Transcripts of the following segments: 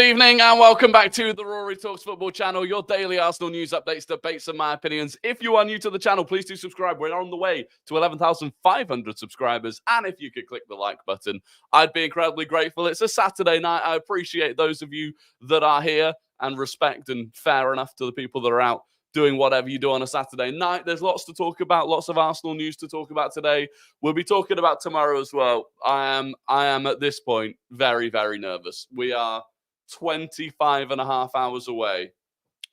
Good evening and welcome back to the Rory Talks Football channel, your daily Arsenal news updates, debates and my opinions. If you are new to the channel, please do subscribe. We're on the way to 11,500 subscribers. And if you could click the like button, I'd be incredibly grateful. It's a Saturday night. I appreciate those of you that are here and respect and fair enough to the people that are out doing whatever you do on a Saturday night. There's lots to talk about, lots of Arsenal news to talk about today. We'll be talking about tomorrow as well. I am at this point very, very nervous. We are 25 and a half hours away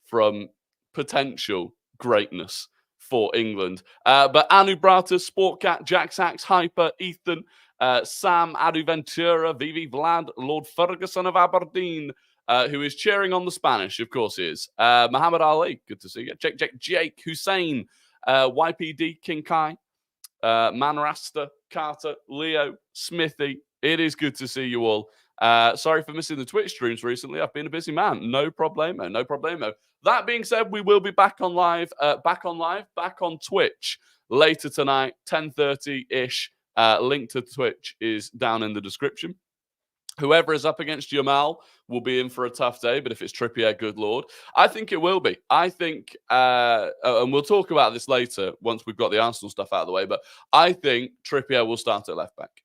from potential greatness for England. But Anu Brata, Sportcat, Jack Sachs, Hyper, Ethan, Sam, Adu Ventura, Vivi Vlad, Lord Ferguson of Aberdeen, who is cheering on the Spanish, of course he is. Muhammad Ali, good to see you. Jake, Hussein, YPD, King Kai, Manrasta, Carter, Leo, Smithy. It is good to see you all. Sorry for missing the Twitch streams recently. I've been a busy man. No problemo, no problemo. That being said, we will be back on Twitch later tonight, 10:30-ish. Link to Twitch is down in the description. Whoever is up against Jamal will be in for a tough day, but if it's Trippier, good Lord. I think it will be. I think, and we'll talk about this later once we've got the Arsenal stuff out of the way, but I think Trippier will start at left back.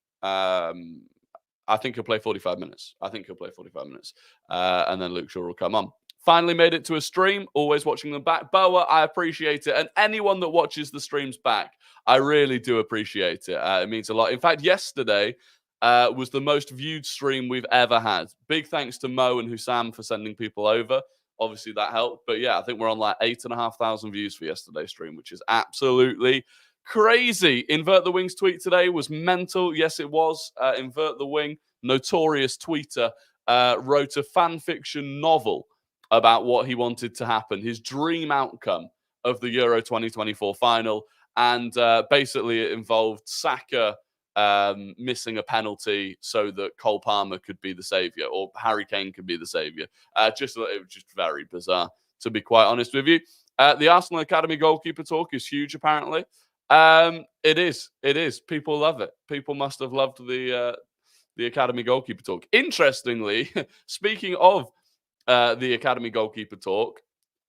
I think he'll play 45 minutes. And then Luke Shaw will come on. Finally made it to a stream. Always watching them back. Boa, I appreciate it. And anyone that watches the streams back, I really do appreciate it. It means a lot. In fact, yesterday was the most viewed stream we've ever had. Big thanks to Mo and Hussam for sending people over. Obviously, that helped. But yeah, I think we're on like 8,500 views for yesterday's stream, which is absolutely crazy. Invert the Wing's tweet today was mental. Yes, it was. Invert the Wing, notorious tweeter, wrote a fan fiction novel about what he wanted to happen, his dream outcome of the Euro 2024 final. And basically it involved Saka missing a penalty so that Cole Palmer could be the saviour, or Harry Kane could be the saviour. It was just very bizarre, to be quite honest with you. The Arsenal Academy goalkeeper talk is huge, apparently. It is. People love it. People must have loved the Academy goalkeeper talk. Interestingly, speaking of the Academy goalkeeper talk,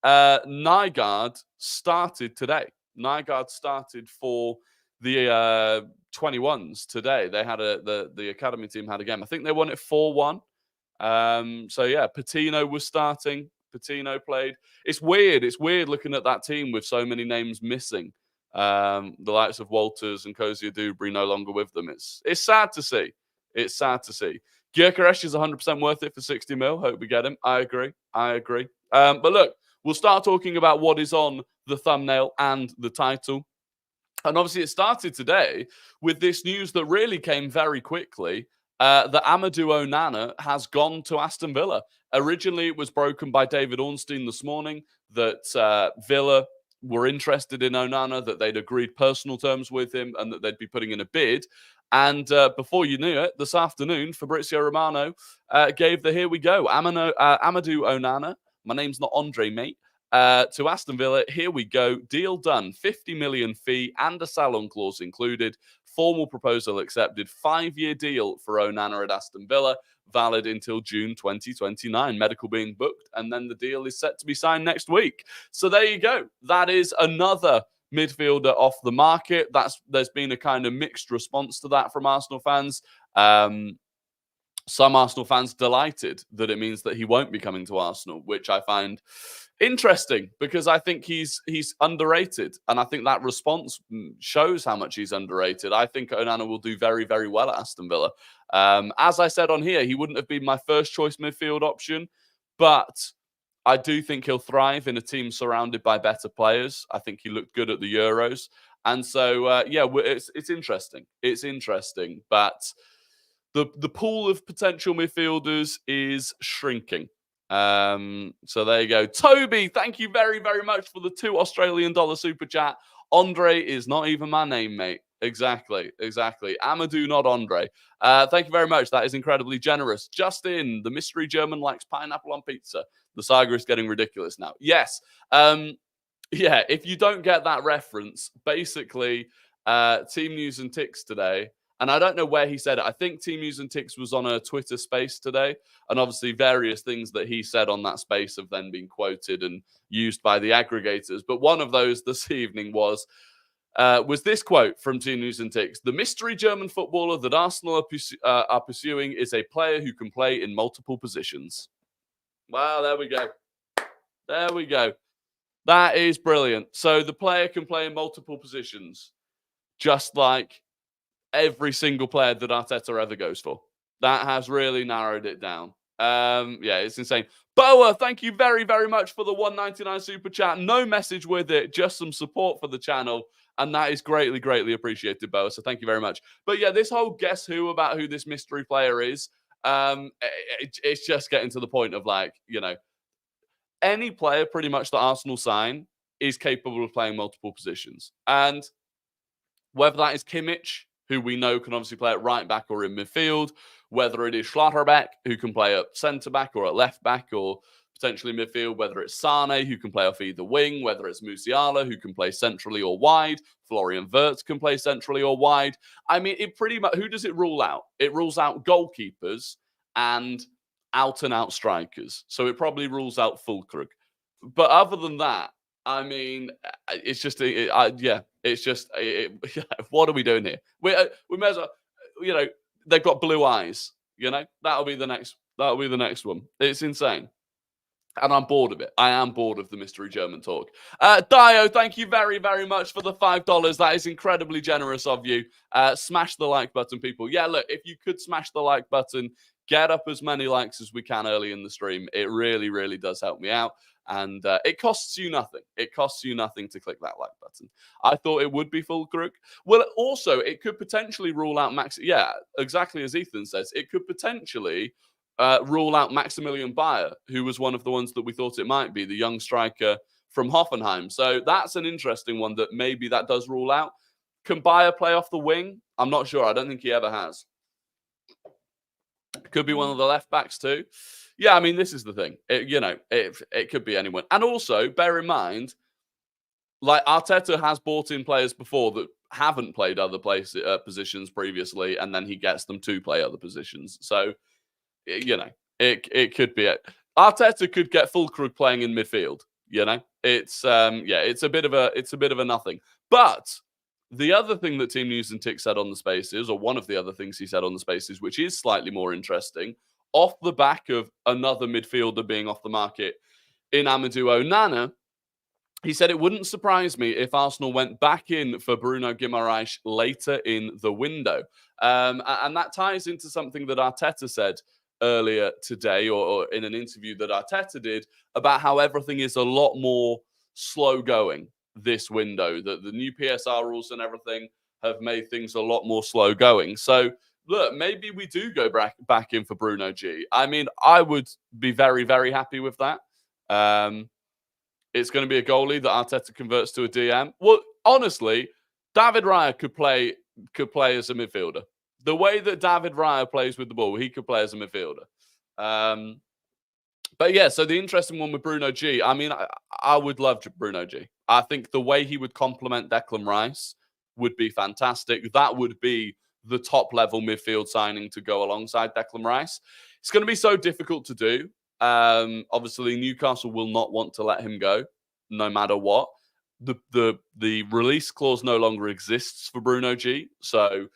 Nygaard started today. Nygaard started for the 21s today. They had the Academy team had a game. I think they won it 4-1. So yeah, Patino was starting. Patino played. It's weird. It's weird looking at that team with so many names missing. The likes of Walters and Kozia Dubry no longer with them. It's sad to see. It's sad to see. Gyökeres is 100% worth it for 60 mil. Hope we get him. I agree. But look, we'll start talking about what is on the thumbnail and the title. And obviously it started today with this news that really came very quickly, that Amadou Onana has gone to Aston Villa. Originally, it was broken by David Ornstein this morning that Villa were interested in Onana, that they'd agreed personal terms with him and that they'd be putting in a bid. And before you knew it, this afternoon, Fabrizio Romano gave the here we go. Amadou Onana, my name's not Andre, mate, to Aston Villa. Here we go. Deal done. 50 million fee and a salon clause included. Formal proposal accepted. 5-year deal for Onana at Aston Villa, valid until June 2029. Medical being booked, and then the deal is set to be signed next week. So there you go. That is another midfielder off the market. There's been a kind of mixed response to that from Arsenal fans. Some Arsenal fans delighted that it means that he won't be coming to Arsenal, which I find interesting because I think he's underrated. And I think that response shows how much he's underrated. I think Onana will do very, very well at Aston Villa. As I said on here, he wouldn't have been my first choice midfield option, but I do think he'll thrive in a team surrounded by better players. I think he looked good at the Euros. And so, yeah, it's interesting. It's interesting. But the pool of potential midfielders is shrinking. So there you go. Toby, thank you very, very much for the $2 Australian super chat. Andre is not even my name, mate. Exactly. Amadou, not Andre. Thank you very much. That is incredibly generous. Justin, the mystery German likes pineapple on pizza. The saga is getting ridiculous now. Yes. Yeah, if you don't get that reference, basically, Team News and Ticks today, And I don't know where he said it. I think Team News and Ticks was on a Twitter space today. And obviously various things that he said on that space have then been quoted and used by the aggregators. But one of those this evening was this quote from Team News and Ticks. The mystery German footballer that Arsenal are pursuing is a player who can play in multiple positions. Wow, there we go. There we go. That is brilliant. So the player can play in multiple positions, just like every single player that Arteta ever goes for. That has really narrowed it down. Yeah, it's insane. Boa, thank you very, very much for the 199 super chat. No message with it, just some support for the channel. And that is greatly, greatly appreciated, Boa. So thank you very much. But yeah, this whole guess who about who this mystery player is, it's just getting to the point of like, you know, any player pretty much that Arsenal sign is capable of playing multiple positions. And whether that is Kimmich, who we know can obviously play at right back or in midfield, whether it is Schlotterbeck, who can play at centre back or at left back or potentially midfield, whether it's Sane, who can play off either wing, whether it's Musiala, who can play centrally or wide, Florian Wirtz can play centrally or wide. I mean, it pretty much, who does it rule out? It rules out goalkeepers and out-and-out strikers. So it probably rules out Füllkrug. But other than that, I mean, it's just, it's just, what are we doing here? We may as well, you know, they've got blue eyes, you know? That'll be the next one. It's insane. And I'm bored of it. I am bored of the mystery German talk. Dio, thank you very, very much for the $5. That is incredibly generous of you. Smash the like button, people. Yeah, look, if you could smash the like button, get up as many likes as we can early in the stream. It really, really does help me out. And it costs you nothing. It costs you nothing to click that like button. I thought it would be Füllkrug. Well, also, it could potentially rule out Max. Yeah, exactly as Ethan says. It could potentially rule out Maximilian Bayer, who was one of the ones that we thought it might be, the young striker from Hoffenheim. So that's an interesting one that maybe that does rule out. Can Bayer play off the wing? I'm not sure. I don't think he ever has. Could be one of the left backs too. Yeah, I mean, this is the thing. It could be anyone. And also, bear in mind, like Arteta has bought in players before that haven't played other positions previously, and then he gets them to play other positions. So, you know, it could be it. Arteta could get Füllkrug playing in midfield. You know, it's a bit of a nothing. But the other thing that Team News and Tick said on the Spaces, or one of the other things he said on the Spaces, which is slightly more interesting, off the back of another midfielder being off the market in Amadou Onana, he said it wouldn't surprise me if Arsenal went back in for Bruno Guimarães later in the window. And that ties into something that Arteta said earlier today, or in an interview that Arteta did, about how everything is a lot more slow going this window, that the new PSR rules and everything have made things a lot more slow going. So look, maybe we do go back in for Bruno G. I mean, I would be very, very happy with that. It's going to be a goalie that Arteta converts to a DM. Well, honestly, David Raya could play as a midfielder. The way that David Raya plays with the ball, he could play as a midfielder. But yeah, so the interesting one with Bruno G, I mean, I would love Bruno G. I think the way he would complement Declan Rice would be fantastic. That would be the top level midfield signing to go alongside Declan Rice. It's going to be so difficult to do. Obviously, Newcastle will not want to let him go, no matter what. The release clause no longer exists for Bruno G. So,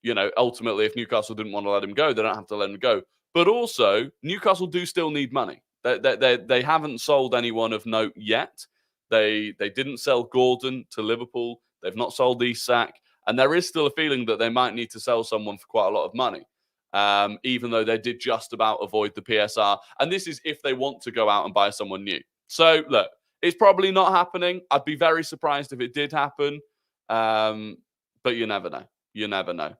you know, ultimately, if Newcastle didn't want to let him go, they don't have to let him go. But also, Newcastle do still need money. They haven't sold anyone of note yet. They didn't sell Gordon to Liverpool. They've not sold Isak. And there is still a feeling that they might need to sell someone for quite a lot of money, even though they did just about avoid the PSR. And this is if they want to go out and buy someone new. So, look, it's probably not happening. I'd be very surprised if it did happen. But you never know. You never know.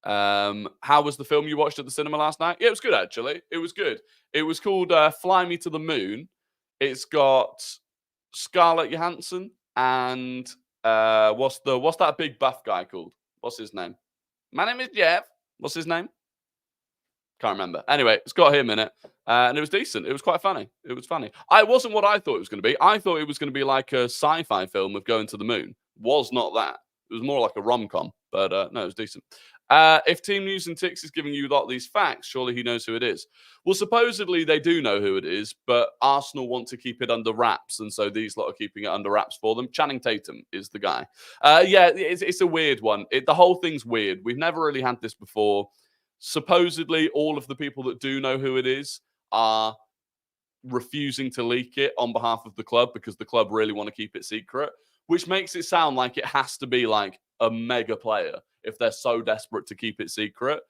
How was the film you watched at the cinema last night? Yeah, it was good, actually. It was good. It was called Fly Me to the Moon. It's got Scarlett Johansson and what's that big buff guy called? What's his name? My name is Jeff. What's his name? Can't remember. Anyway, it's got him in it. And it was decent. It was quite funny. It was funny. It wasn't what I thought it was going to be. I thought it was going to be like a sci-fi film of going to the moon. Was not that. It was more like a rom-com. but no, it was decent. If Team News and Ticks is giving you a lot of these facts, surely he knows who it is. Well, supposedly they do know who it is, but Arsenal want to keep it under wraps, and so these lot are keeping it under wraps for them. Channing Tatum is the guy. Yeah, it's a weird one. The whole thing's weird. We've never really had this before. Supposedly, all of the people that do know who it is are refusing to leak it on behalf of the club because the club really want to keep it secret, which makes it sound like it has to be like a mega player if they're so desperate to keep it secret.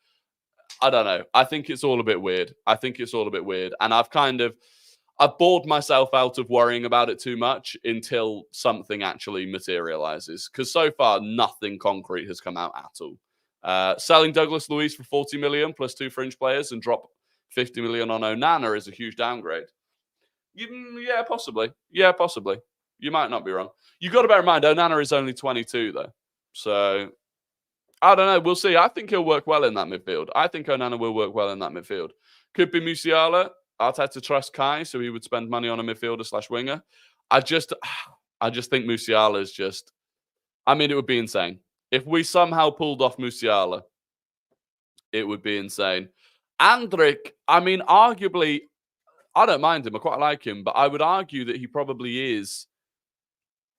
I don't know. I think it's all a bit weird. And I've bored myself out of worrying about it too much until something actually materializes. Because so far, nothing concrete has come out at all. Selling Douglas Luiz for 40 million plus 2 fringe players and drop 50 million on Onana is a huge downgrade. Yeah, possibly. You might not be wrong. You got to bear in mind, Onana is only 22, though. So, I don't know. We'll see. I think he'll work well in that midfield. Could be Musiala. Arteta trusts Kai, so he would spend money on a midfielder / winger. I just think Musiala is just... I mean, it would be insane. If we somehow pulled off Musiala, it would be insane. Andrick, I mean, arguably... I don't mind him. I quite like him. But I would argue that he probably is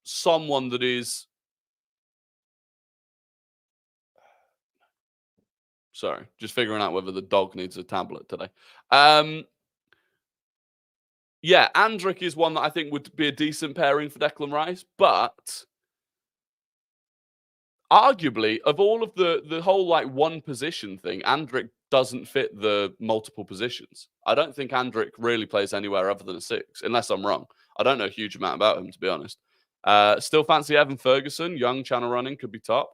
someone that is... Sorry, just figuring out whether the dog needs a tablet today. Yeah, Andrick is one that I think would be a decent pairing for Declan Rice. But arguably, of all of the whole like one position thing, Andrick doesn't fit the multiple positions. I don't think Andrick really plays anywhere other than a 6, unless I'm wrong. I don't know a huge amount about him, to be honest. Still fancy Evan Ferguson. Young, channel running, could be top.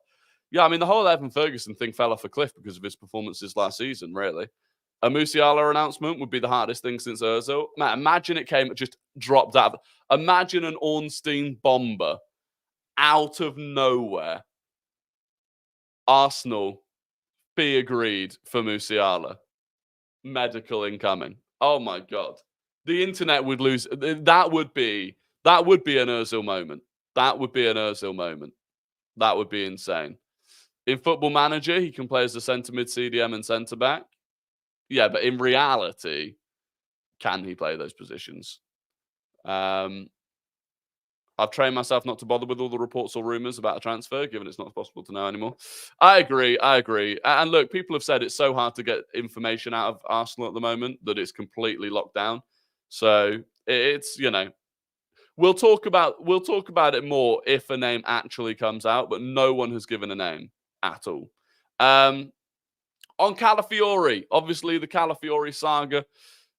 Yeah, I mean, the whole Evan Ferguson thing fell off a cliff because of his performances last season, really. A Musiala announcement would be the hardest thing since Ozil. Man, imagine it just dropped out. Imagine an Ornstein bomber out of nowhere. Arsenal, be agreed for Musiala. Medical incoming. Oh my God. The internet would lose. That would be an Ozil moment. That would be insane. In Football Manager, he can play as a centre mid, CDM, and centre back. Yeah, but in reality, can he play those positions? I've trained myself not to bother with all the reports or rumours about a transfer, given it's not possible to know anymore. I agree. And look, people have said it's so hard to get information out of Arsenal at the moment that it's completely locked down. So it's, we'll talk about it more if a name actually comes out, but no one has given a name at all. On Calafiori, obviously the Calafiori saga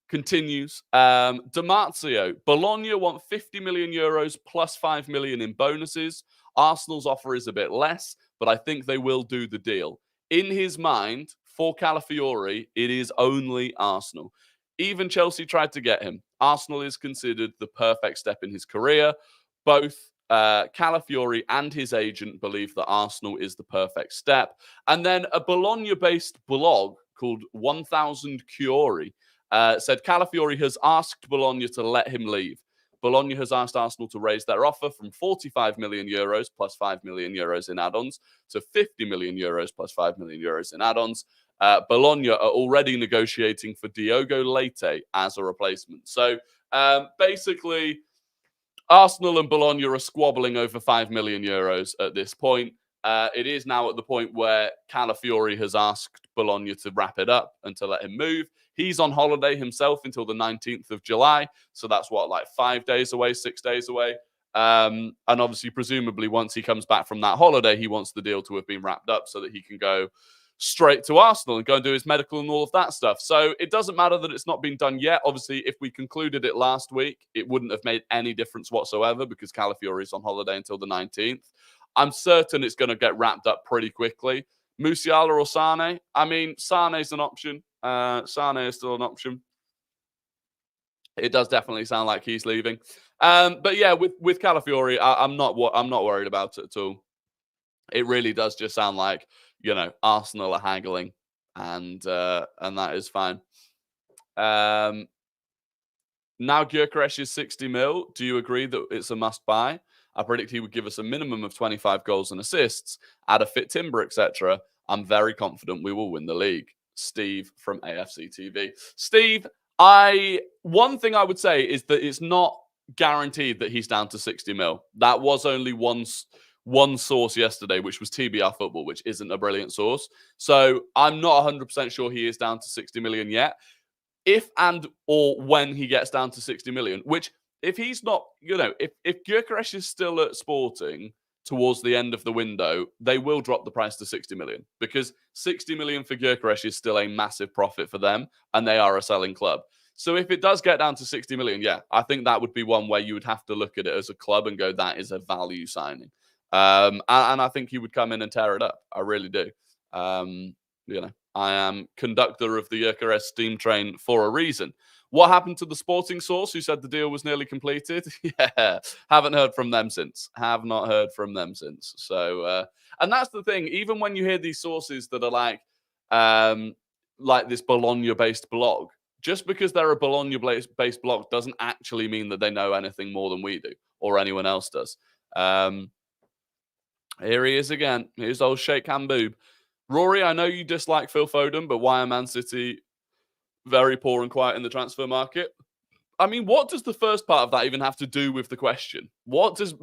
continues. Damasio, Bologna want 50 million euros plus 5 million in bonuses. Arsenal's offer is a bit less, but I think they will do the deal. In his mind, for Calafiori, it is only Arsenal. Even Chelsea tried to get him. Arsenal is considered the perfect step in his career. Both Calafiori and his agent believe that Arsenal is the perfect step. And then a Bologna-based blog called 1000 Chiori said Calafiori has asked Bologna to let him leave. Bologna has asked Arsenal to raise their offer from 45 million euros plus 5 million euros in add-ons to 50 million euros plus 5 million euros in add-ons. Bologna are already negotiating for Diogo Leite as a replacement. So basically, Arsenal and Bologna are squabbling over 5 million euros at this point. It is now at the point where Calafiori has asked Bologna to wrap it up and to let him move. He's on holiday himself until the 19th of July. So that's 5 days away, 6 days away. And obviously, presumably, once he comes back from that holiday, he wants the deal to have been wrapped up so that he can go straight to Arsenal and go and do his medical and all of that stuff. So it doesn't matter that it's not been done yet. Obviously, if we concluded it last week, it wouldn't have made any difference whatsoever because Calafiori is on holiday until the 19th. I'm certain it's going to get wrapped up pretty quickly. Musiala or Sane? I mean, Sane's an option. Sane is still an option. It does definitely sound like he's leaving. But yeah, with Calafiori, I'm not worried about it at all. It really does just sound like, Arsenal are haggling, and that is fine. Now Gyökeres is 60 mil. Do you agree that it's a must buy? I predict he would give us a minimum of 25 goals and assists, add a fit Timber, etc. I'm very confident we will win the league. Steve from AFC TV. Steve, one thing I would say is that it's not guaranteed that he's down to 60 mil. That was only one source yesterday, which was TBR Football, which isn't a brilliant source. So I'm not 100% sure he is down to 60 million yet. If and or when he gets down to 60 million, which if he's not, if Gyökeres is still at Sporting towards the end of the window, they will drop the price to 60 million because 60 million for Gyökeres is still a massive profit for them and they are a selling club. So if it does get down to 60 million, yeah, I think that would be one where you would have to look at it as a club and go, that is a value signing. And I think he would come in and tear it up. I really do. I am conductor of the Gyökeres steam train for a reason. What happened to the Sporting source who said the deal was nearly completed? Yeah, haven't heard from them since. Have not heard from them since. So, and that's the thing. Even when you hear these sources that are like this Bologna-based blog, just because they're a Bologna-based blog doesn't actually mean that they know anything more than we do or anyone else does. Here he is again. Here's old Sheikh Hamboob. Rory, I know you dislike Phil Foden, but why are Man City very poor and quiet in the transfer market? I mean, what does the first part of that even have to do with the question? What does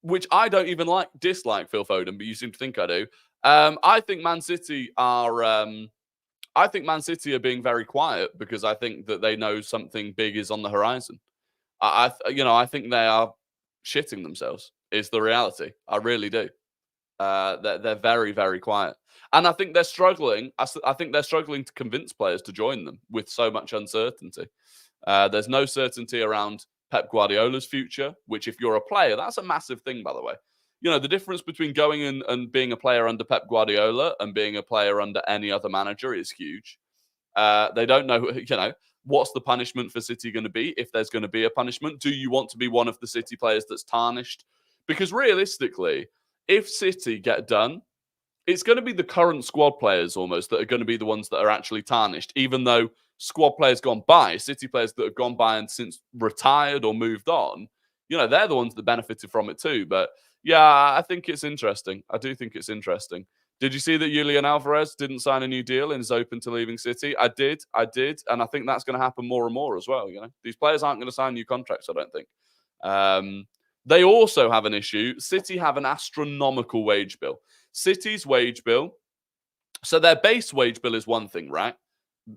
which I don't even dislike Phil Foden, but you seem to think I do. I think Man City are being very quiet because I think that they know something big is on the horizon. I think they are shitting themselves. Is the reality. I really do. They're very, very quiet. And I think they're struggling. I think they're struggling to convince players to join them with so much uncertainty. There's no certainty around Pep Guardiola's future, which if you're a player, that's a massive thing, by the way. The difference between going and being a player under Pep Guardiola and being a player under any other manager is huge. They don't know, what's the punishment for City going to be, if there's going to be a punishment. Do you want to be one of the City players that's tarnished? Because realistically, if City get done, it's going to be the current squad players almost that are going to be the ones that are actually tarnished, even though squad players gone by, City players that have gone by and since retired or moved on, they're the ones that benefited from it too. But yeah, I think it's interesting. I do think it's interesting. Did you see that Julian Alvarez didn't sign a new deal and is open to leaving City? I did. And I think that's going to happen more and more as well. These players aren't going to sign new contracts, I don't think. They also have an issue. City have an astronomical wage bill. City's wage bill, so their base wage bill is one thing, right?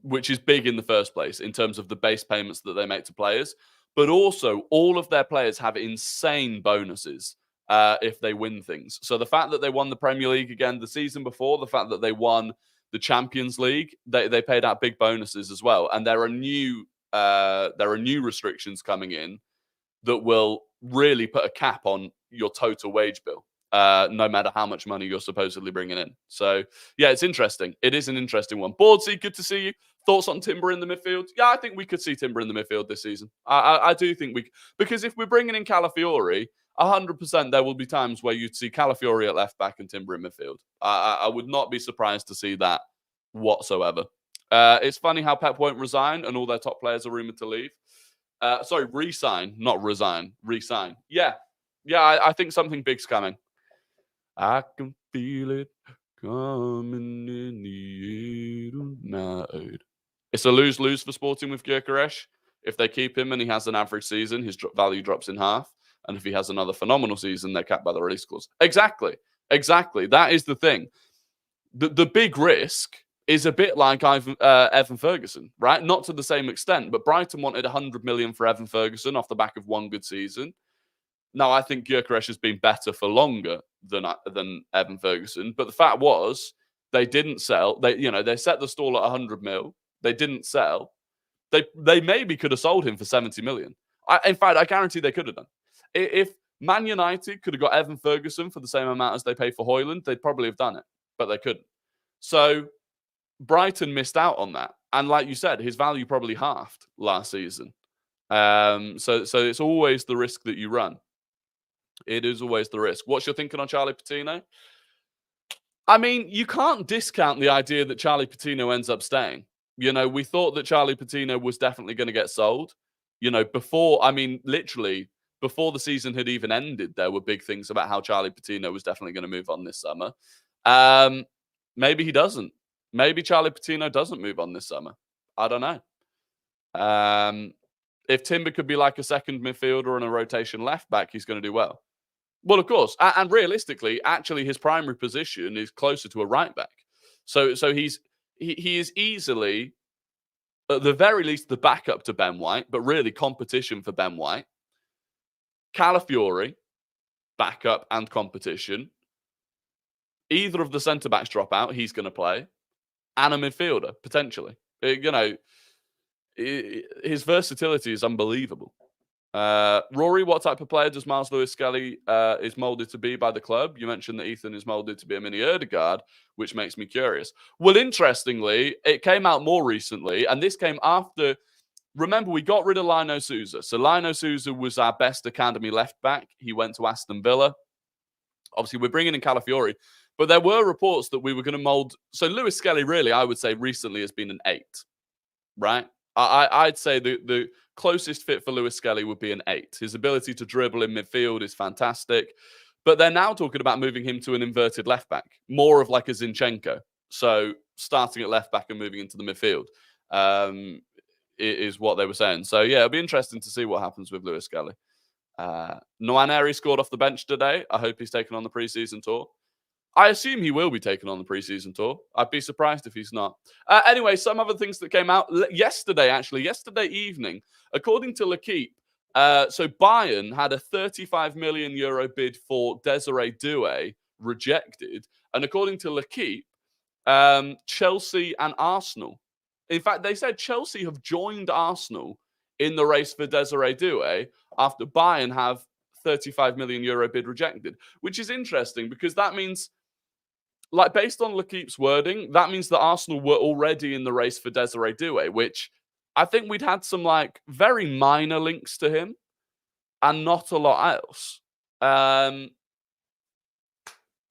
Which is big in the first place in terms of the base payments that they make to players. But also, all of their players have insane bonuses if they win things. So the fact that they won the Premier League again the season before, the fact that they won the Champions League, they paid out big bonuses as well. And there are new restrictions coming in that will really put a cap on your total wage bill, no matter how much money you're supposedly bringing in. So, yeah, it's interesting. It is an interesting one. Boardsy, good to see you. Thoughts on Timber in the midfield? Yeah, I think we could see Timber in the midfield this season. I do think because if we're bringing in Calafiori, 100% there will be times where you'd see Calafiori at left back and Timber in midfield. I would not be surprised to see that whatsoever. It's funny how Pep won't resign and all their top players are rumoured to leave. Resign, not resign. Resign. Yeah, I think something big's coming. I can feel it coming in the air tonight. It's a lose-lose for Sporting with Gyökeres. If they keep him and he has an average season, his value drops in half. And if he has another phenomenal season, they're capped by the release clause. Exactly. That is the thing. The big risk is a bit like Evan Ferguson, right? Not to the same extent, but Brighton wanted 100 million for Evan Ferguson off the back of one good season. Now, I think Gyökeres has been better for longer than Evan Ferguson, but the fact was they didn't sell. They set the stall at 100 mil. They didn't sell. They maybe could have sold him for 70 million. In fact, I guarantee they could have done. If Man United could have got Evan Ferguson for the same amount as they paid for Højlund, they'd probably have done it, but they couldn't. So Brighton missed out on that. And like you said, his value probably halved last season. So it's always the risk that you run. It is always the risk. What's your thinking on Charlie Patino? I mean, you can't discount the idea that Charlie Patino ends up staying. We thought that Charlie Patino was definitely going to get sold. Literally before the season had even ended, there were big things about how Charlie Patino was definitely going to move on this summer. Maybe he doesn't. Maybe Charlie Patino doesn't move on this summer. I don't know. If Timber could be like a second midfielder and a rotation left back, he's going to do well. Well, of course. And realistically, actually, his primary position is closer to a right back. So he is easily, at the very least, the backup to Ben White, but really competition for Ben White. Calafiori, backup and competition. Either of the centre-backs drop out, he's going to play. And a midfielder, potentially. His versatility is unbelievable. Rory, what type of player does Miles Lewis-Skelly is moulded to be by the club? You mentioned that Ethan is moulded to be a mini Ødegaard, which makes me curious. Well, interestingly, it came out more recently, and this came after... Remember, we got rid of Lino Souza. So Lino Souza was our best academy left back. He went to Aston Villa. Obviously, we're bringing in Calafiori. But there were reports that we were going to mould... So Lewis-Skelly, really, I would say, recently has been an 8. Right? I'd say the closest fit for Lewis-Skelly would be an 8. His ability to dribble in midfield is fantastic. But they're now talking about moving him to an inverted left back. More of like a Zinchenko. So starting at left back and moving into the midfield. Is what they were saying. So, yeah, it'll be interesting to see what happens with Lewis-Skelly. Nwaneri scored off the bench today. I hope he's taken on the preseason tour. I assume he will be taken on the preseason tour. I'd be surprised if he's not. Anyway, some other things that came out yesterday evening, according to L'Equipe. So Bayern had a 35 million euro bid for Désiré Doué rejected. And according to L'Equipe, Chelsea and Arsenal. In fact, they said Chelsea have joined Arsenal in the race for Désiré Doué after Bayern have 35 million euro bid rejected, which is interesting because that means, like, based on L'Equipe's wording, that means that Arsenal were already in the race for Désiré Doué, which I think we'd had some, like, very minor links to him and not a lot else.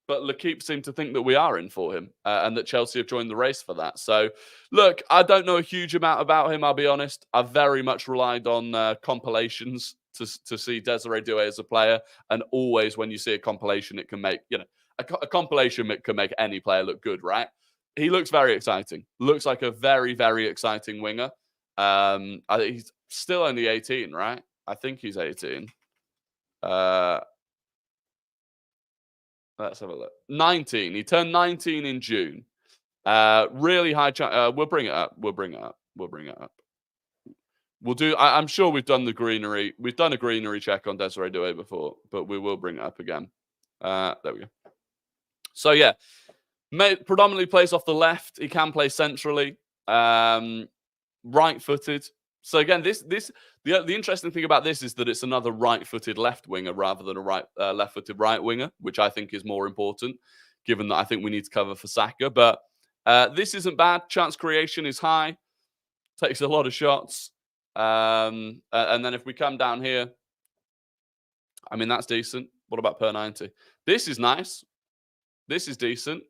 But L'Equipe seem to think that we are in for him and that Chelsea have joined the race for that. So, look, I don't know a huge amount about him, I'll be honest. I've very much relied on compilations to see Désiré Doué as a player. And always when you see a compilation, it can make, a compilation can make any player look good, right? He looks very exciting. Looks like a very, very exciting winger. I think he's still only 18, right? I think he's 18. Let's have a look. 19. He turned 19 in June. Really high chance. We'll bring it up. We'll do. I'm sure we've done the greenery. We've done a greenery check on Désiré Doué before, but we will bring it up again. There we go. So yeah, predominantly plays off the left. He can play centrally. Right-footed. So again, the interesting thing about this is that it's another right-footed left winger rather than a left-footed right winger, which I think is more important, given that I think we need to cover for Saka. But this isn't bad. Chance creation is high. Takes a lot of shots. And then if we come down here, I mean, that's decent. What about per 90? This is nice. This is decent.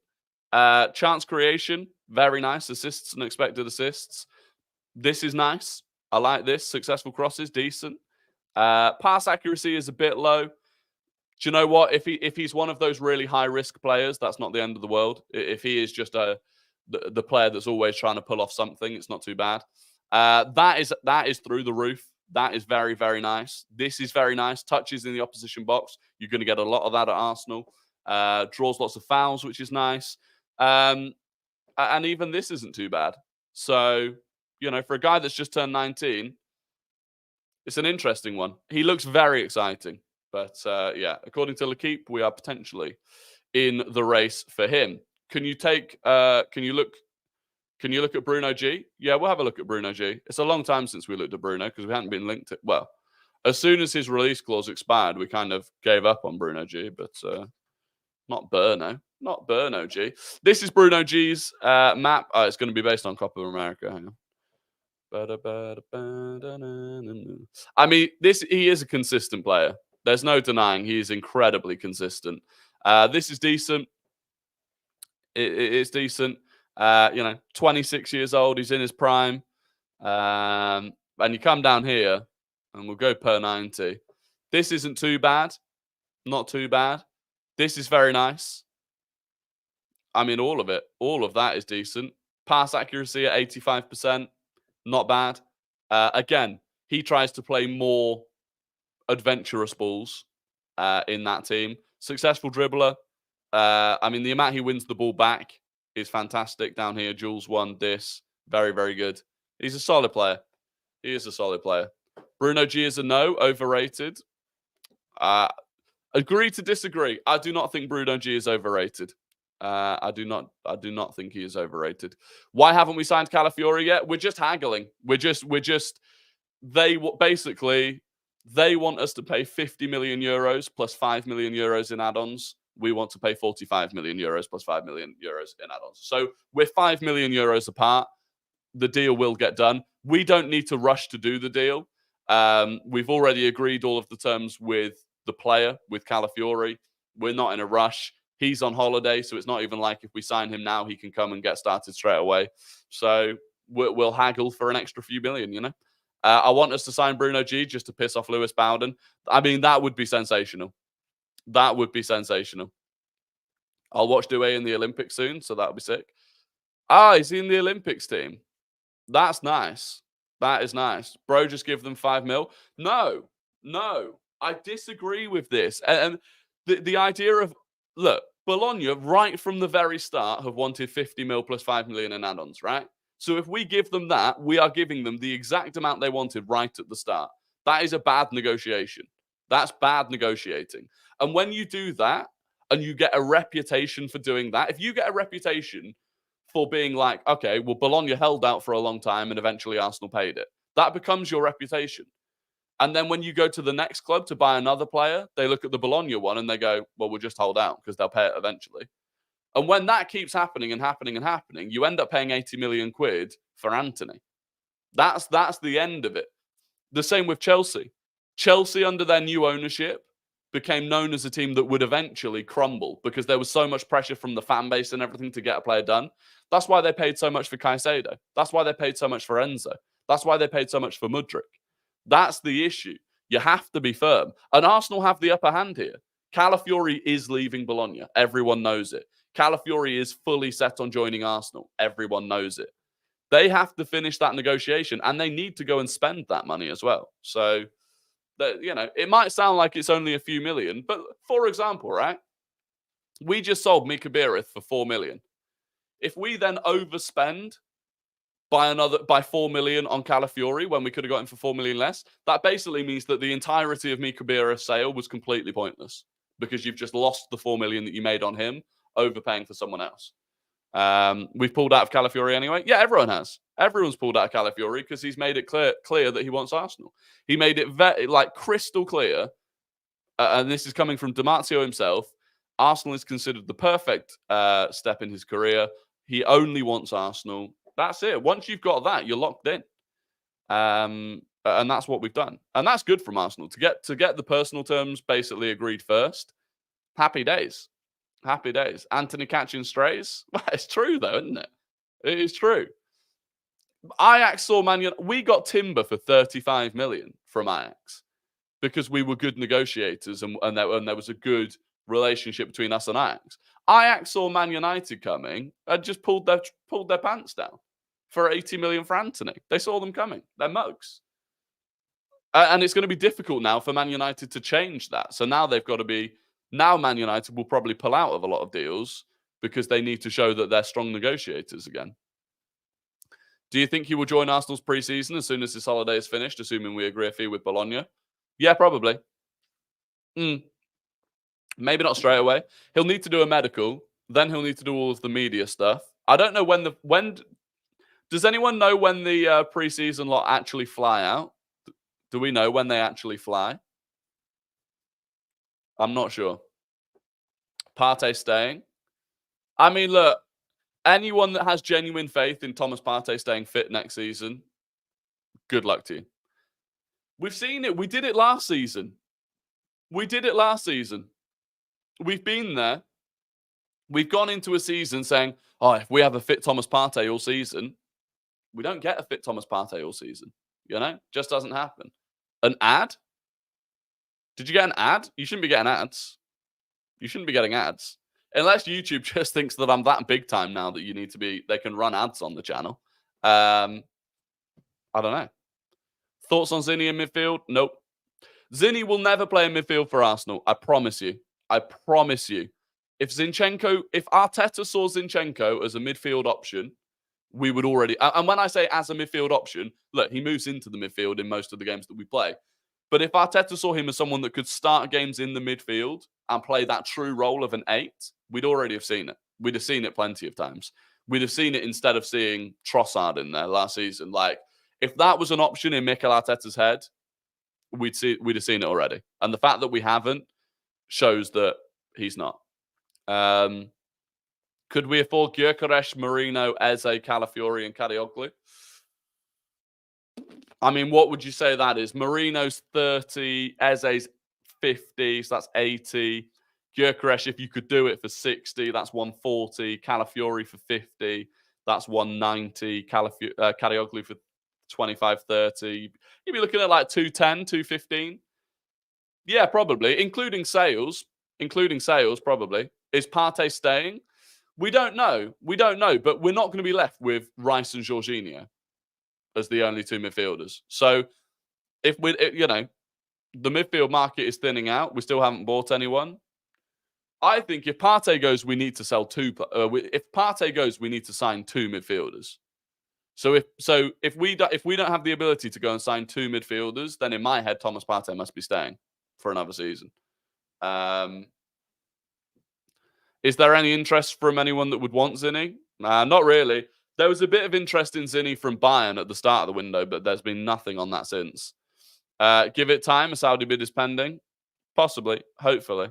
Chance creation, very nice. Assists and expected assists. This is nice. I like this. Successful crosses, decent. Pass accuracy is a bit low. Do you know what? If he's one of those really high-risk players, that's not the end of the world. If he is just the player that's always trying to pull off something, it's not too bad. That is through the roof. That is very, very nice. This is very nice. Touches in the opposition box. You're going to get a lot of that at Arsenal. Draws lots of fouls, which is nice. And even this isn't too bad. So, for a guy that's just turned 19, it's an interesting one. He looks very exciting. But, yeah, according to L'Equipe, we are potentially in the race for him. Can you look at Bruno G? Yeah, we'll have a look at Bruno G. It's a long time since we looked at Bruno because we hadn't been linked to... Well, as soon as his release clause expired, we kind of gave up on Bruno G, but not Burno. Not Bruno G. This is Bruno G's map. Oh, it's going to be based on Copa America. Hang on. I mean, he is a consistent player. There's no denying he is incredibly consistent. This is decent. It's decent. 26 years old. He's in his prime. And you come down here, and we'll go per 90. This isn't too bad. Not too bad. This is very nice. I mean, all of it. All of that is decent. Pass accuracy at 85%. Not bad. Again, he tries to play more adventurous balls in that team. Successful dribbler. I mean, the amount he wins the ball back is fantastic down here. Jules won this. Very, very good. He's a solid player. He is a solid player. Bruno G is a no. Overrated. Agree to disagree. I do not think Bruno G is overrated. I do not think he is overrated. Why haven't we signed Calafiori yet? We're just haggling. They want us to pay 50 million euros plus 5 million euros in add-ons. We want to pay 45 million euros plus 5 million euros in add-ons. So we're 5 million euros apart. The deal will get done. We don't need to rush to do the deal. We've already agreed all of the terms with the player, with Calafiori. We're not in a rush. He's on holiday, so it's not even like if we sign him now, he can come and get started straight away. So we'll haggle for an extra few million, you know? I want us to sign Bruno G just to piss off Lewis Bowden. I mean, that would be sensational. That would be sensational. I'll watch Doué in the Olympics soon, so that'll be sick. He's in the Olympics team. That's nice. That is nice. Bro, just give them 5 mil. No. I disagree with this. And the idea of, look, Bologna, right from the very start, have wanted 50 mil plus 5 million in add-ons, right? So if we give them that, we are giving them the exact amount they wanted right at the start. That is a bad negotiation. That's bad negotiating. And when you do that, and you get a reputation for doing that, if you get a reputation for being like, okay, well, Bologna held out for a long time and eventually Arsenal paid it, that becomes your reputation. And then when you go to the next club to buy another player, they look at the Bologna one and they go, well, we'll just hold out because they'll pay it eventually. And when that keeps happening and happening and happening, you end up paying 80 million quid for Anthony. That's the end of it. The same with Chelsea. Chelsea, under their new ownership, became known as a team that would eventually crumble because there was so much pressure from the fan base and everything to get a player done. That's why they paid so much for Caicedo. That's why they paid so much for Enzo. That's why they paid so much for Mudryk. That's the issue. You have to be firm. And Arsenal have the upper hand here. Calafiori is leaving Bologna. Everyone knows it. Calafiori is fully set on joining Arsenal. Everyone knows it. They have to finish that negotiation and they need to go and spend that money as well. So, you know, it might sound like it's only a few million, but for example, right? We just sold Mika Bierith for 4 million. If we then overspend by 4 million on Calafiori when we could have got him for 4 million less, that basically means that the entirety of Mika Bierith's sale was completely pointless because you've just lost the 4 million that you made on him, overpaying for someone else. We've pulled out of Calafiori anyway. Yeah, everyone has. Everyone's pulled out of Calafiori because he's made it clear that he wants Arsenal. He made it crystal clear, and this is coming from Di Marzio himself. Arsenal is considered the perfect step in his career. He only wants Arsenal. That's it. Once you've got that, you're locked in. And that's what we've done. And that's good from Arsenal. To get the personal terms basically agreed first. Happy days. Happy days. Anthony catching strays. Well, it's true, though, isn't it? It is true. Ajax saw Man United. We got Timber for 35 million from Ajax because we were good negotiators and there was a good relationship between us and Ajax. Ajax saw Man United coming and just pulled their pants down for 80 million for Anthony. They saw them coming. They're mugs. And it's going to be difficult now for Man United to change that. So now they've got to be... Now Man United will probably pull out of a lot of deals because they need to show that they're strong negotiators again. Do you think he will join Arsenal's pre-season as soon as his holiday is finished, assuming we agree a fee with Bologna? Yeah, probably. Maybe not straight away. He'll need to do a medical. Then he'll need to do all of the media stuff. I don't know when. Does anyone know when the pre-season lot actually fly out? Do we know when they actually fly? I'm not sure. Partey staying. I mean, look, anyone that has genuine faith in Thomas Partey staying fit next season, good luck to you. We've seen it. We did it last season. We've been there. We've gone into a season saying, if we have a fit Thomas Partey all season, we don't get a fit Thomas Partey all season. You know? Just doesn't happen. An ad? Did you get an ad? You shouldn't be getting ads. You shouldn't be getting ads. Unless YouTube just thinks that I'm that big time now that they can run ads on the channel. I don't know. Thoughts on Zinni in midfield? Nope. Zinni will never play in midfield for Arsenal. I promise you. I promise you. If Arteta saw Zinchenko as a midfield option, we would already. And when I say as a midfield option, look, he moves into the midfield in most of the games that we play. But if Arteta saw him as someone that could start games in the midfield and play that true role of an 8, we'd already have seen it. We'd have seen it plenty of times. We'd have seen it instead of seeing Trossard in there last season. Like, if that was an option in Mikel Arteta's head, we'd have seen it already. And the fact that we haven't shows that he's not. Could we afford Gyökeres, Marino, Eze, Calafiori, and Kadioglu? I mean, what would you say that is? Marino's 30, Eze's 50, so that's 80. Gyökeres, if you could do it for 60, that's 140. Calafiori for 50, that's 190. Kadioglu for 25, 30. You'd be looking at like 210, 215. Yeah, probably, including sales, probably. Is Partey staying? We don't know, but we're not going to be left with Rice and Jorginho as the only two midfielders. So if the midfield market is thinning out, we still haven't bought anyone. I think if Partey goes, we need to sell two. If Partey goes, we need to sign two midfielders. So if we don't have the ability to go and sign two midfielders, then in my head, Thomas Partey must be staying for another season. Is there any interest from anyone that would want Zinni? Not really. There was a bit of interest in Zinni from Bayern at the start of the window, but there's been nothing on that since. Give it time. A Saudi bid is pending. Possibly. Hopefully.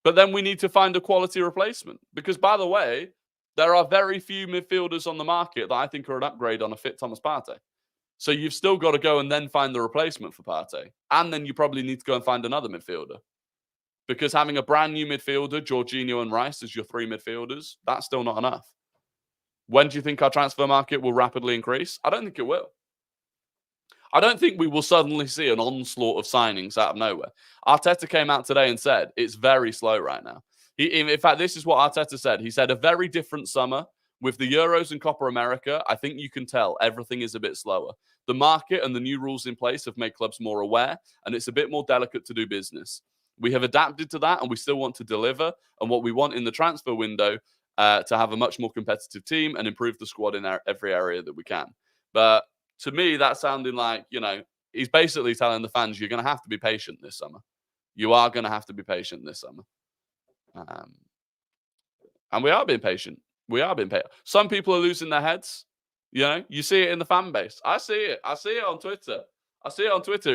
But then we need to find a quality replacement. Because, by the way, there are very few midfielders on the market that I think are an upgrade on a fit Thomas Partey. So you've still got to go and then find the replacement for Partey. And then you probably need to go and find another midfielder. Because having a brand new midfielder, Jorginho and Rice, as your three midfielders, that's still not enough. When do you think our transfer market will rapidly increase? I don't think it will. I don't think we will suddenly see an onslaught of signings out of nowhere. Arteta came out today and said it's very slow right now. In fact, this is what Arteta said. He said a very different summer. With the Euros and Copa America, I think you can tell everything is a bit slower. The market and the new rules in place have made clubs more aware, and it's a bit more delicate to do business. We have adapted to that, and we still want to deliver. And what we want in the transfer window to have a much more competitive team and improve the squad in every area that we can. But to me, that's sounding like, he's basically telling the fans, you're going to have to be patient this summer. You are going to have to be patient this summer. And we are being patient. Some people are losing their heads. You see it in the fan base. I see it on Twitter.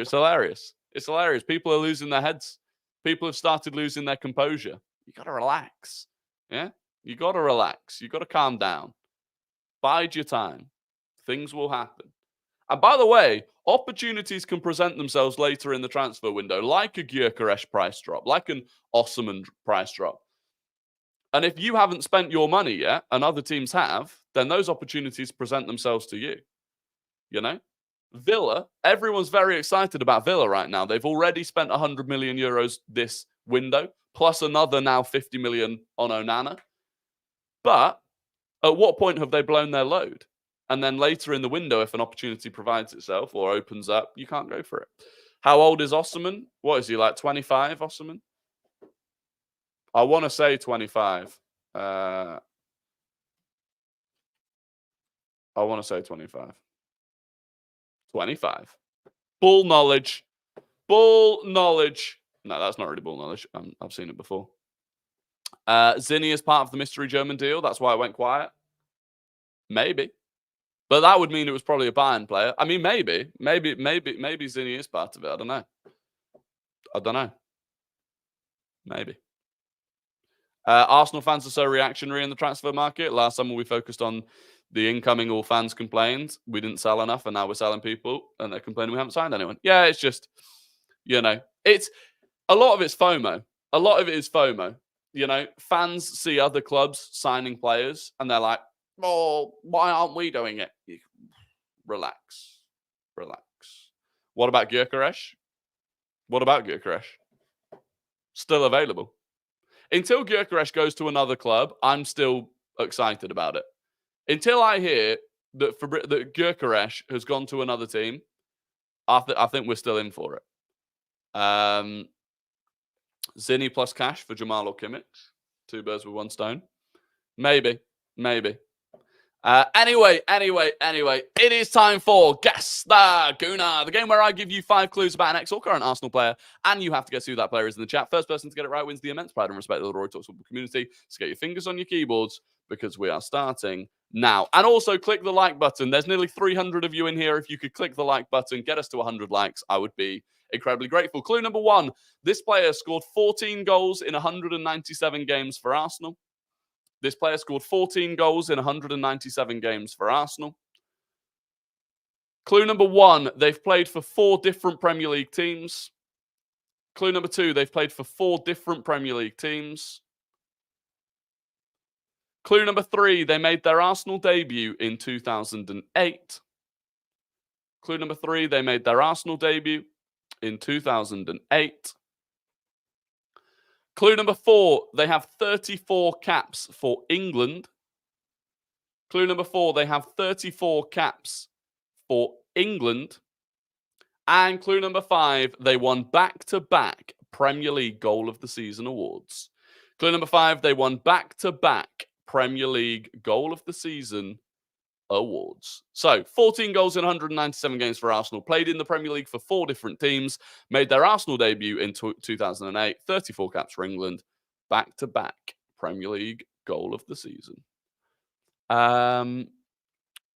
It's hilarious. People are losing their heads. People have started losing their composure. You got to relax. Yeah? You got to relax. You got to calm down. Bide your time. Things will happen. And by the way, opportunities can present themselves later in the transfer window, like a Gyökeres price drop, like an Osimhen price drop. And if you haven't spent your money yet, and other teams have, then those opportunities present themselves to you. Villa, everyone's very excited about Villa right now. They've already spent 100 million euros this window, plus another now 50 million on Onana. But at what point have they blown their load? And then later in the window, if an opportunity provides itself or opens up, you can't go for it. How old is Osimhen? What is he, like 25, Osimhen? I want to say 25. I want to say 25. 25. Bull knowledge. No, that's not really bull knowledge. I've seen it before. Zinni is part of the mystery German deal. That's why it went quiet. Maybe. But that would mean it was probably a Bayern player. I mean, maybe Zinni is part of it. I don't know. Maybe. Arsenal fans are so reactionary in the transfer market. Last summer we focused on the incoming all fans complained. We didn't sell enough, and now we're selling people, and they're complaining we haven't signed anyone. Yeah, it's just, it's a lot of it's FOMO. A lot of it is FOMO. Fans see other clubs signing players, and they're like, "Oh, why aren't we doing it?" Relax. What about Gyökeres? What about Gyökeres? Still available. Until Gyökeres goes to another club, I'm still excited about it. Until I hear that Gyökeres has gone to another team, I think we're still in for it. Zinni plus cash for Jamal or Kimmich. 2 birds with 1 stone. Maybe. Anyway, it is time for Guess the Gooner, the game where I give you 5 clues about an ex or current Arsenal player, and you have to guess who that player is in the chat. First person to get it right wins the immense pride and respect of the Rory Talks Football community. So get your fingers on your keyboards, because we are starting now. And also click the like button. There's nearly 300 of you in here. If you could click the like button, get us to 100 likes, I would be incredibly grateful. Clue number 1. This player scored 14 goals in 197 games for Arsenal. This player scored 14 goals in 197 games for Arsenal. Clue number 1, they've played for 4 different Premier League teams. Clue number 2, they've played for 4 different Premier League teams. Clue number 3, they made their Arsenal debut in 2008. Clue number 3, they made their Arsenal debut in 2008. Clue number 4, they have 34 caps for England. Clue number 4, they have 34 caps for England. And clue number 5, they won back-to-back Premier League Goal of the Season awards. Clue number 5, they won back-to-back Premier League Goal of the Season awards. So, 14 goals in 197 games for Arsenal, played in the Premier League for 4 different teams, made their Arsenal debut in 2008, 34 caps for England, back-to-back Premier League Goal of the Season.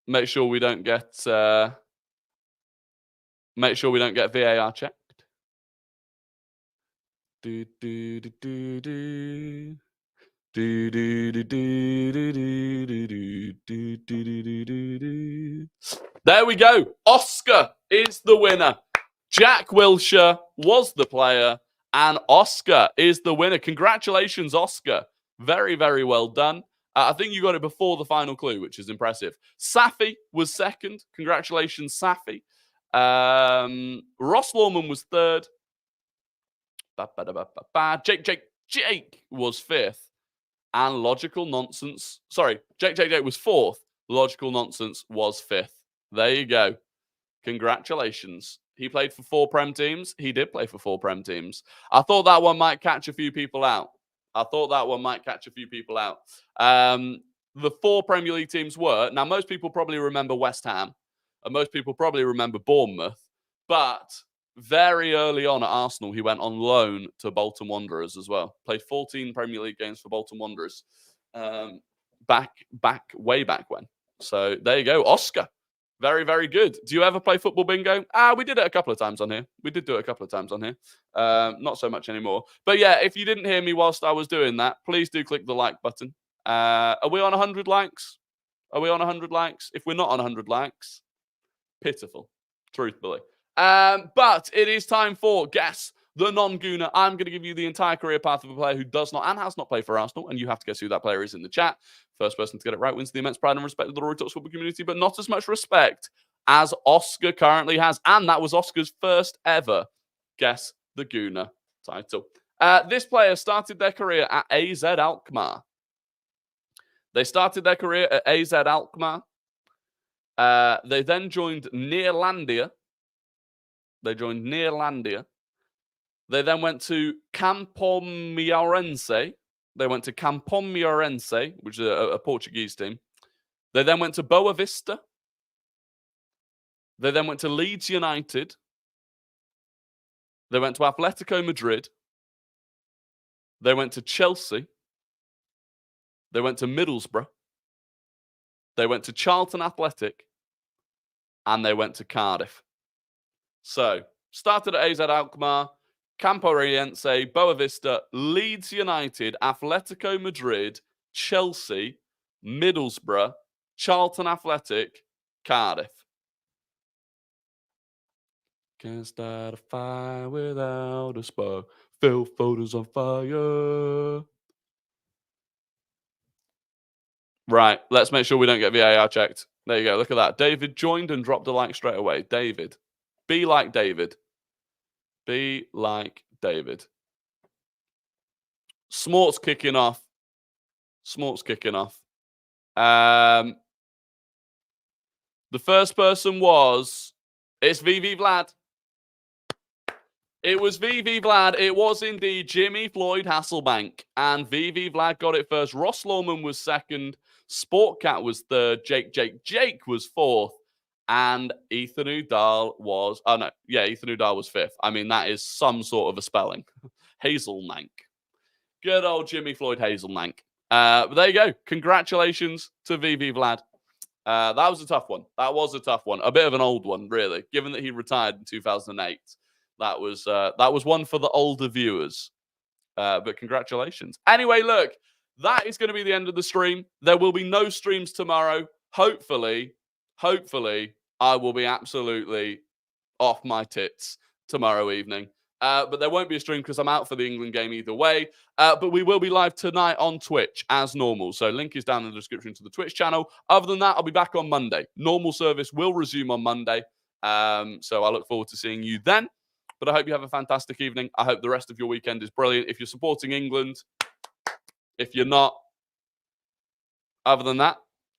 Make sure we don't get VAR checked. There we go. Oscar is the winner. Jack Wilshere was the player, and Oscar is the winner. Congratulations, Oscar. Very, very well done. I think you got it before the final clue, which is impressive. Safi was second. Congratulations, Safi. Ross Lawman was third. Jake was fifth. And Logical Nonsense. Sorry, Jake was fourth. Logical Nonsense was fifth. There you go. Congratulations. He played for 4 Prem teams. He did play for 4 Prem teams. I thought that one might catch a few people out. The 4 Premier League teams were, now most people probably remember West Ham, and most people probably remember Bournemouth, but very early on at Arsenal, he went on loan to Bolton Wanderers as well. Played 14 Premier League games for Bolton Wanderers way back when. So there you go, Oscar. Very, very good. Do you ever play football bingo? We did it a couple of times on here. Not so much anymore. But yeah, if you didn't hear me whilst I was doing that, please do click the like button. Are we on 100 likes? If we're not on 100 likes, pitiful, truthfully. But it is time for Guess the Non-Gooner. I'm going to give you the entire career path of a player who does not and has not played for Arsenal, and you have to guess who that player is in the chat. First person to get it right wins the immense pride and respect of the Rory Talks Football community, but not as much respect as Oscar currently has. And that was Oscar's first ever Guess the Gooner title. This player started their career at AZ Alkmaar. They started their career at AZ Alkmaar. They then joined Neerlandia. They then went to Campomeirense. Which is a Portuguese team. They then went to Boa Vista. They then went to Leeds United. They went to Atletico Madrid. They went to Chelsea. They went to Middlesbrough. They went to Charlton Athletic. And they went to Cardiff. So, started at AZ Alkmaar, Campomeirense, Boa Vista, Leeds United, Atletico Madrid, Chelsea, Middlesbrough, Charlton Athletic, Cardiff. Can't start a fire without a spark. Phil Foden's on fire. Right, let's make sure we don't get VAR checked. There you go, look at that. David joined and dropped a like straight away. David. Be like David. Be like David. Smart's kicking off. The first person was... It's VV Vlad. It was VV Vlad. It was indeed Jimmy Floyd Hasselbank. And VV Vlad got it first. Ross Lawman was second. Sportcat was third. Jake was fourth. And Ethan Udall was... Oh, no. Yeah, Ethan Udall was fifth. I mean, that is some sort of a spelling. Hazelmank. Good old Jimmy Floyd Hazelmank. But there you go. Congratulations to VV Vlad. That was a tough one. A bit of an old one, really, given that he retired in 2008. That was one for the older viewers. But congratulations. Anyway, look, that is going to be the end of the stream. There will be no streams tomorrow. Hopefully, I will be absolutely off my tits tomorrow evening. But there won't be a stream because I'm out for the England game either way. But we will be live tonight on Twitch as normal. So link is down in the description to the Twitch channel. Other than that, I'll be back on Monday. Normal service will resume on Monday. So I look forward to seeing you then. But I hope you have a fantastic evening. I hope the rest of your weekend is brilliant. If you're supporting England, if you're not, other than that,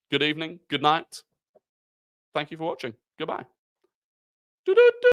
good evening, good night. Thank you for watching. Goodbye.